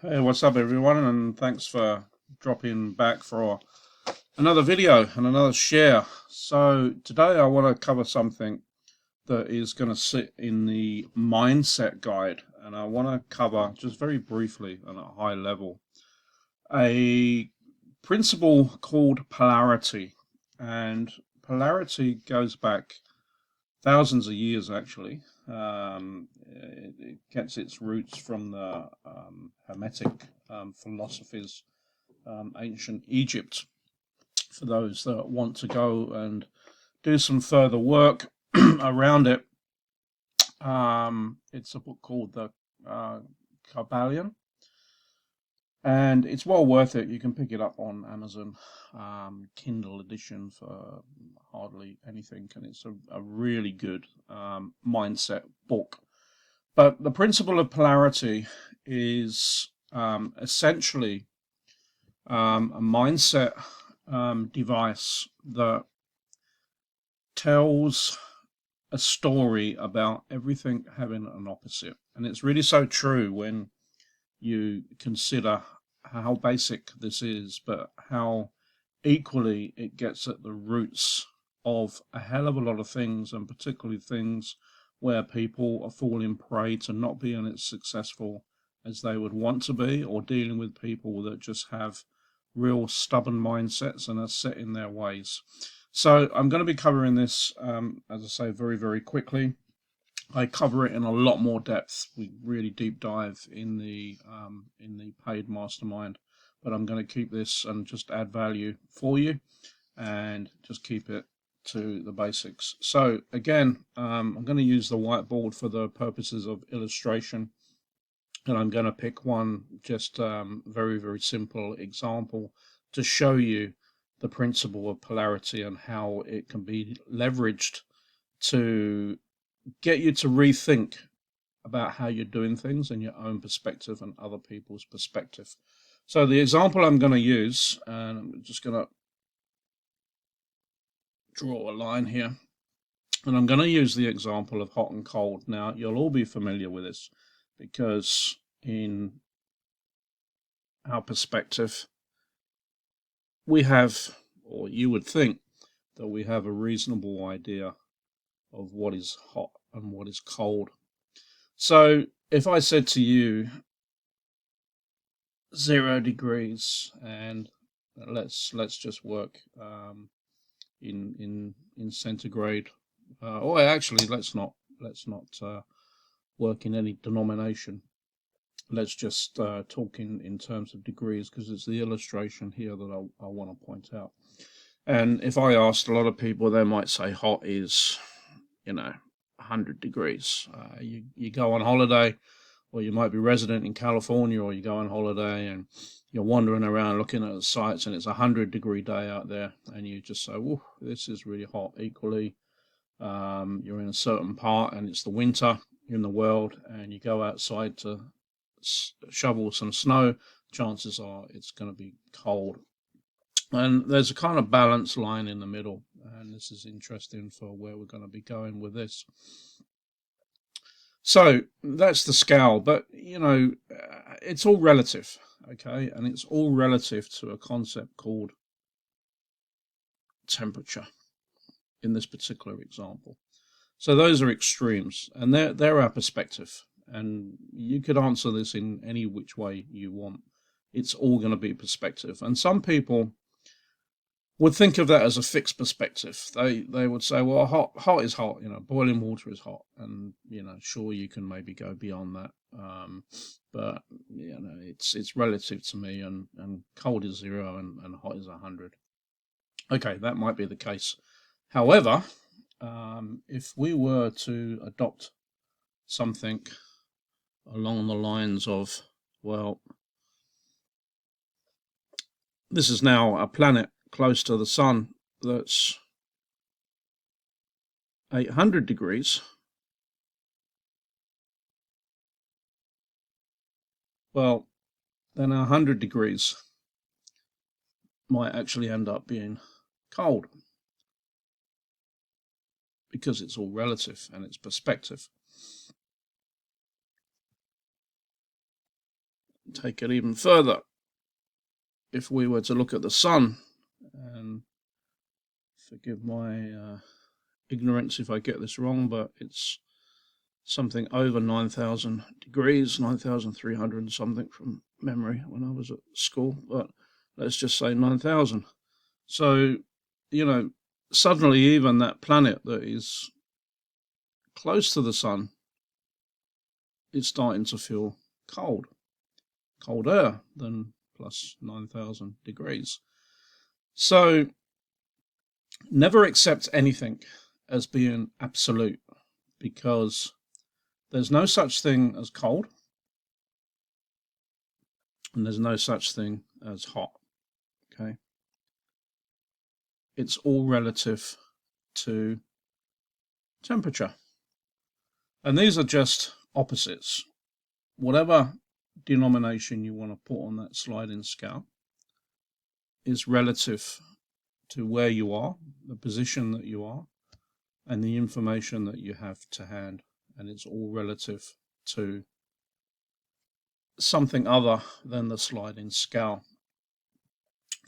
Hey, what's up, everyone? And thanks for dropping back for another video and another share. So, today I want to cover something that is going to sit in the mindset guide, and I want to cover just very briefly and at a high level a principle called polarity. And polarity goes back thousands of years, actually. It gets its roots from the Hermetic philosophies, ancient Egypt. For those that want to go and do some further work around it, it's a book called the Kabbalion, and it's well worth it. You can pick it up on Amazon, Kindle edition for hardly anything, and it's a really good mindset book. But the principle of polarity is essentially a mindset device that tells a story about everything having an opposite. And it's really so true when you consider how basic this is, but how equally it gets at the roots of a hell of a lot of things, and particularly things where people are falling prey to not being as successful as they would want to be, or dealing with people that just have real stubborn mindsets and are set in their ways. So I'm going to be covering this, as I say, very, very quickly. I cover it in a lot more depth. We really deep dive in the paid mastermind, but I'm going to keep this and just add value for you, and just keep it to the basics. So again, I'm going to use the whiteboard for the purposes of illustration, and I'm going to pick one just very, very simple example to show you the principle of polarity and how it can be leveraged to get you to rethink about how you're doing things and your own perspective and other people's perspective. So the example I'm going to use, and I'm just going to draw a line here, and I'm going to use the example of hot and cold. Now, you'll all be familiar with this because in our perspective, we have, or you would think that we have a reasonable idea of what is hot and what is cold. So if I said to you 0 degrees, and let's just work in centigrade, or actually let's not work in any denomination. Let's just talk in terms of degrees, because it's the illustration here that I want to point out. And if I asked a lot of people, they might say hot is 100 degrees. You go on holiday, or you might be resident in California, or you go on holiday and you're wandering around looking at the sights, and it's 100-degree day out there, and you just say, "Whoa, this is really hot." Equally, you're in a certain part and it's the winter in the world, and you go outside to shovel some snow, chances are it's going to be cold. And there's a kind of balance line in the middle, and this is interesting for where we're going to be going with this. So that's the scale, but it's all relative, okay? And it's all relative to a concept called temperature in this particular example. So those are extremes, and they're our perspective. And you could answer this in any which way you want. It's all going to be perspective. And some people would think of that as a fixed perspective. They would say, well, hot is hot, boiling water is hot, and sure, you can maybe go beyond that, but it's relative to me, and cold is 0 and hot is 100. Okay, that might be the case. However, if we were to adopt something along the lines of, well, this is now a planet close to the sun that's 800 degrees, well, then 100 degrees might actually end up being cold, because it's all relative and it's perspective. take it even further. If we were to look at the sun, and forgive my ignorance if I get this wrong, but it's something over 9,000 degrees, 9,300 and something from memory when I was at school, but let's just say 9,000. So, suddenly even that planet that is close to the sun is starting to feel colder than plus 9,000 degrees. So never accept anything as being absolute, because there's no such thing as cold and there's no such thing as hot. Okay. It's all relative to temperature. And these are just opposites. Whatever denomination you want to put on that sliding scale is relative to where you are, the position that you are, and the information that you have to hand. And it's all relative to something other than the sliding scale.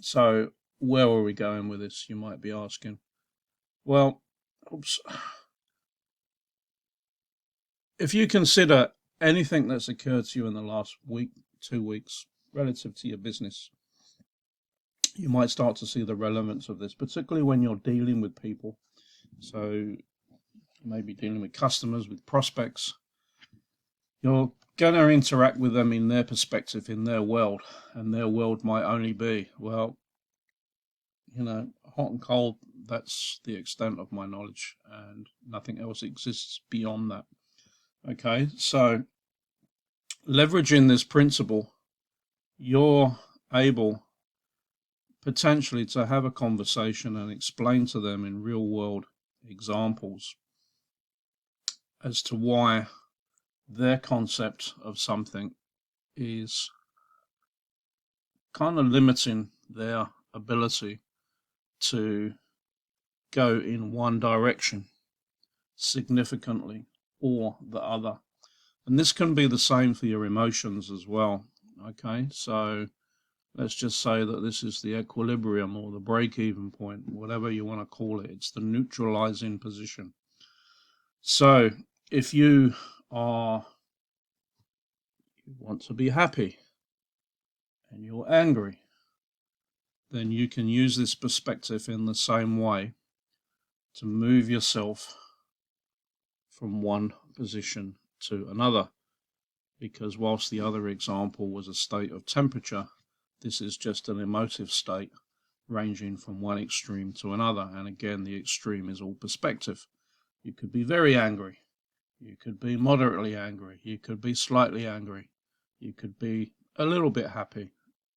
So where are we going with this, you might be asking? Well, if you consider anything that's occurred to you in the last week, 2 weeks, relative to your business, you might start to see the relevance of this, particularly when you're dealing with people. So you may be dealing with customers, with prospects. You're going to interact with them in their perspective, in their world, and their world might only be, well, hot and cold. That's the extent of my knowledge, and nothing else exists beyond that. Okay, so leveraging this principle, you're able potentially to have a conversation and explain to them in real world examples as to why their concept of something is kind of limiting their ability to go in one direction significantly or the other. And this can be the same for your emotions as well. Okay, so let's just say that this is the equilibrium or the break-even point, whatever you want to call it. It's the neutralizing position. So if you want to be happy and you're angry, then you can use this perspective in the same way to move yourself from one position to another. Because whilst the other example was a state of temperature, this is just an emotive state ranging from one extreme to another. And again, the extreme is all perspective. You could be very angry. You could be moderately angry. You could be slightly angry. You could be a little bit happy,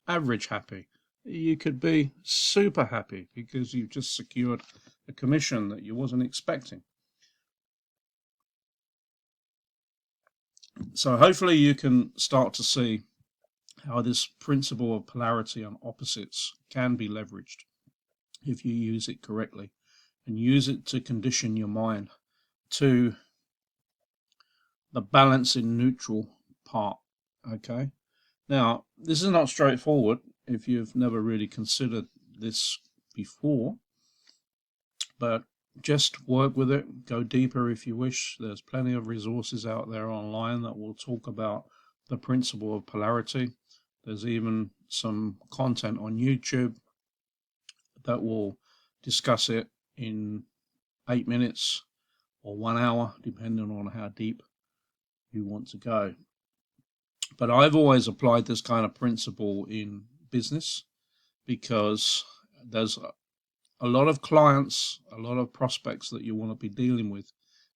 average happy. You could be super happy because you've just secured a commission that you wasn't expecting. So hopefully you can start to see how this principle of polarity and opposites can be leveraged if you use it correctly and use it to condition your mind to the balance in neutral part. Okay. Now, this is not straightforward if you've never really considered this before, but just work with it, go deeper if you wish. There's plenty of resources out there online that will talk about the principle of polarity. There's even some content on YouTube that will discuss it in 8 minutes or 1 hour, depending on how deep you want to go. But I've always applied this kind of principle in business because there's a lot of clients, a lot of prospects that you want to be dealing with,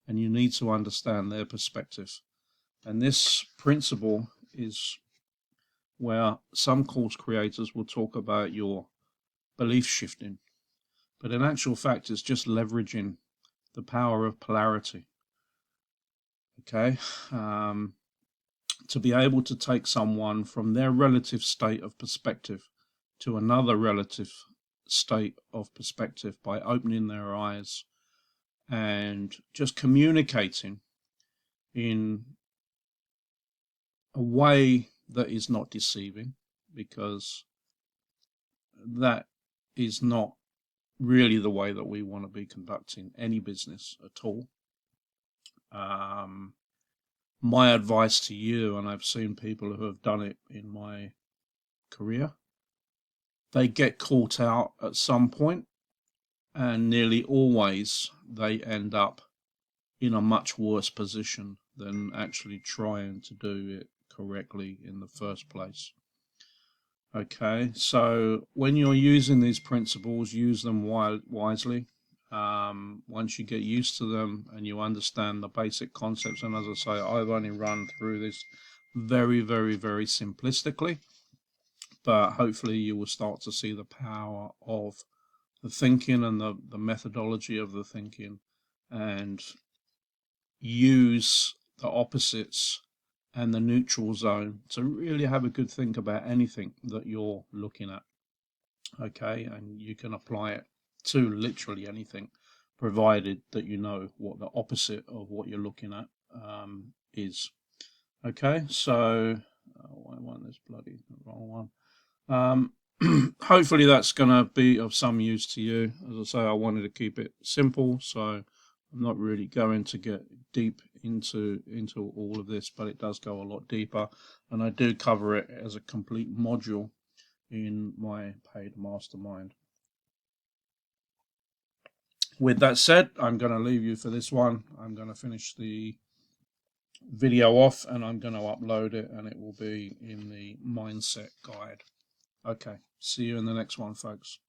and you need to understand their perspective. And this principle is where some course creators will talk about your belief shifting, but in actual fact, it's just leveraging the power of polarity. Okay, to be able to take someone from their relative state of perspective to another relative state of perspective by opening their eyes and just communicating in a way that is not deceiving, because that is not really the way that we want to be conducting any business at all. My advice to you, and I've seen people who have done it in my career, they get caught out at some point, and nearly always they end up in a much worse position than actually trying to do it correctly in the first place. Okay, so when you're using these principles, use them wisely. Once you get used to them and you understand the basic concepts, and as I say, I've only run through this very, very, very simplistically, but hopefully you will start to see the power of the thinking and the methodology of the thinking, and use the opposites and the neutral zone to really have a good think about anything that you're looking at. Okay, and you can apply it to literally anything, provided that you know what the opposite of what you're looking at is. Okay, so I want this bloody wrong one. Hopefully that's going to be of some use to you. As I say, I wanted to keep it simple, so I'm not really going to get deep into all of this, but it does go a lot deeper, and I do cover it as a complete module in my paid mastermind. With that said, I'm going to leave you for this one. I'm going to finish the video off, and I'm going to upload it, and it will be in the mindset guide. Okay, see you in the next one, folks.